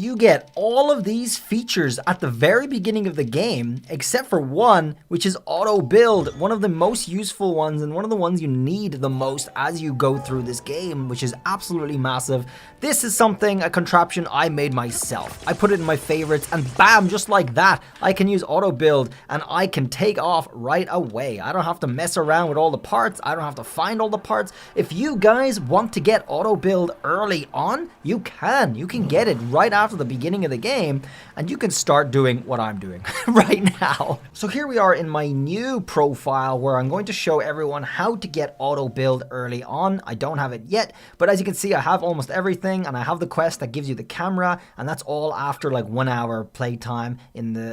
you get all of these features at the very beginning of the game, except for one, which is auto build, one of the most useful ones and one of the ones you need the most as you go through this game, which is absolutely massive. This is something, a contraption I made myself. I put it in my favorites and bam, just like that, I can use auto build and I can take off right away. I don't have to mess around with all the parts. I don't have to find all the parts. If you guys want to get auto build early on, you can get it right after the beginning of the game, and you can start doing what I'm doing right now. So here we are in my new profile where I'm going to show everyone how to get auto build early on. I don't have it yet, but as you can see, I have almost everything, and I have the quest that gives you the camera, and that's all after like 1 hour playtime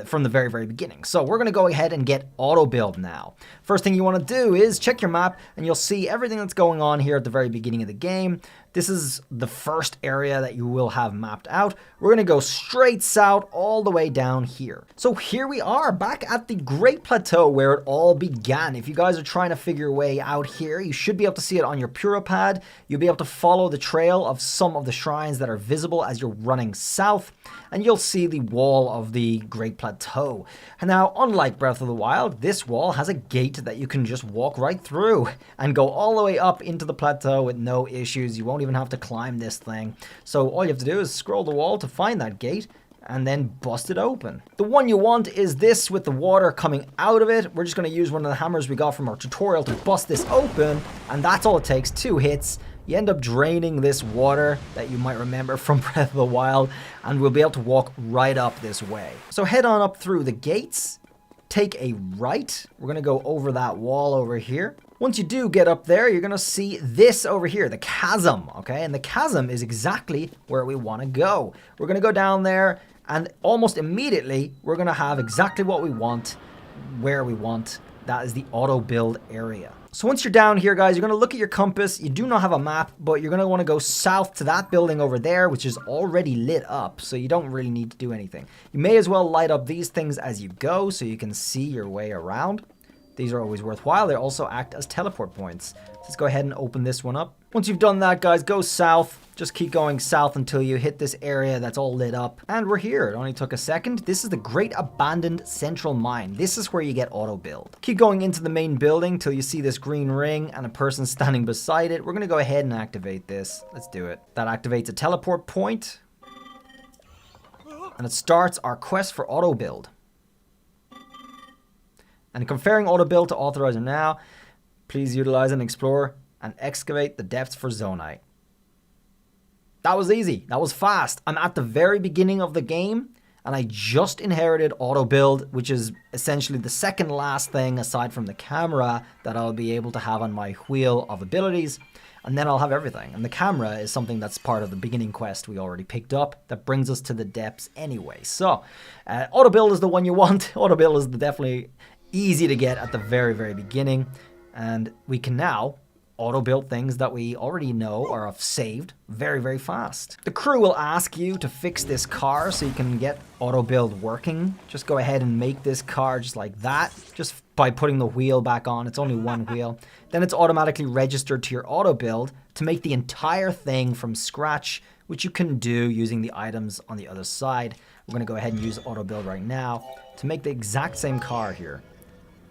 from the very beginning. So we're gonna go ahead and get auto build now. First thing you want to do is check your map, and you'll see everything that's going on here at the very beginning of the game. This is the first area that you will have mapped out. We're going to go straight south all the way down here. So here we are back at the Great Plateau where it all began. If you guys are trying to figure your way out here, you should be able to see it on your Puripad. You'll be able to follow the trail of some of the shrines that are visible as you're running south, and you'll see the wall of the Great Plateau. And now, unlike Breath of the Wild, this wall has a gate that you can just walk right through and go all the way up into the plateau with no issues. You won't even have to climb this thing. So all you have to do is scroll the wall to find that gate and then bust it open. The one you want is this with the water coming out of it. We're just going to use one of the hammers we got from our tutorial to bust this open, and that's all it takes, 2 hits. You end up draining this water that you might remember from Breath of the Wild, and we'll be able to walk right up this way. So head on up through the gates, take a right. We're going to go over that wall over here. Once you do get up there, you're going to see this over here, the chasm, okay? And the chasm is exactly where we want to go. We're going to go down there, and almost immediately, we're going to have exactly what we want, where we want. That is the auto build area. So once you're down here, guys, you're going to look at your compass. You do not have a map, but you're going to want to go south to that building over there, which is already lit up, so you don't really need to do anything. You may as well light up these things as you go so you can see your way around. These are always worthwhile. They also act as teleport points. Let's go ahead and open this one up. Once you've done that, guys, go south. Just keep going south until you hit this area that's all lit up. And we're here. It only took a second. This is the Great Abandoned Central Mine. This is where you get auto build. Keep going into the main building till you see this green ring and a person standing beside it. We're going to go ahead and activate this. Let's do it. That activates a teleport point. And it starts our quest for auto build. And comparing auto build to authorizer now, please utilize and explore and excavate the depths for zonite. That was easy. That was fast. I'm at the very beginning of the game, and I just inherited auto build, which is essentially the second last thing aside from the camera that I'll be able to have on my wheel of abilities. And then I'll have everything. And the camera is something that's part of the beginning quest we already picked up that brings us to the depths anyway. So auto build is the one you want. Auto build is definitely easy to get at the very beginning, and we can now auto build things that we already know or have saved very fast. The crew will ask you to fix this car so you can get auto build working. Just go ahead and make this car just like that, just by putting the wheel back on. It's only one wheel. Then it's automatically registered to your auto build to make the entire thing from scratch, which you can do using the items on the other side. We're going to go ahead and use auto build right now to make the exact same car here.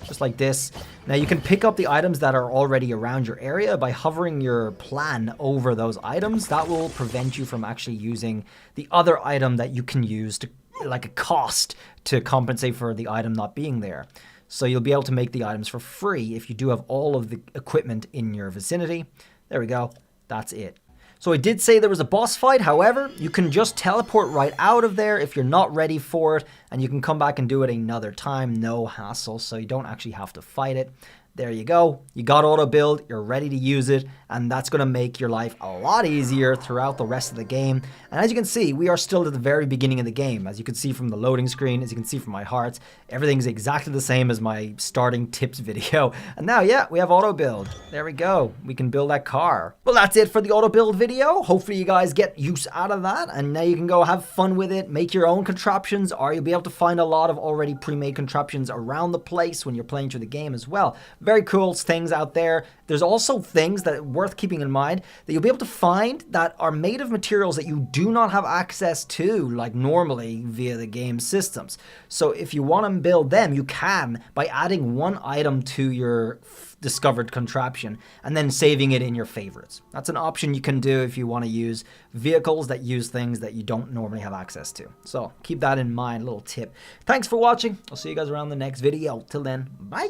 Just like this. Now you can pick up the items that are already around your area by hovering your plan over those items. That will prevent you from actually using the other item that you can use to, like a cost, to compensate for the item not being there. So you'll be able to make the items for free if you do have all of the equipment in your vicinity. There we go. That's it. So I did say there was a boss fight, however, you can just teleport right out of there if you're not ready for it, and you can come back and do it another time, no hassle, so you don't actually have to fight it. There you go. You got auto build, you're ready to use it, and that's going to make your life a lot easier throughout the rest of the game. And as you can see, we are still at the very beginning of the game. As you can see from the loading screen, as you can see from my hearts, everything's exactly the same as my starting tips video. And now, yeah, we have auto build. There we go. We can build that car. Well, that's it for the auto build video. Hopefully you guys get use out of that, and now you can go have fun with it, make your own contraptions, or you'll be able to find a lot of already pre-made contraptions around the place when you're playing through the game as well. very cool things out there. There's also things that are worth keeping in mind that you'll be able to find that are made of materials that you do not have access to, like normally via the game systems. So if you want to build them, you can by adding one item to your discovered contraption and then saving it in your favorites. That's an option you can do if you want to use vehicles that use things that you don't normally have access to. So keep that in mind, a little tip. Thanks for watching. I'll see you guys around the next video. Till then, bye.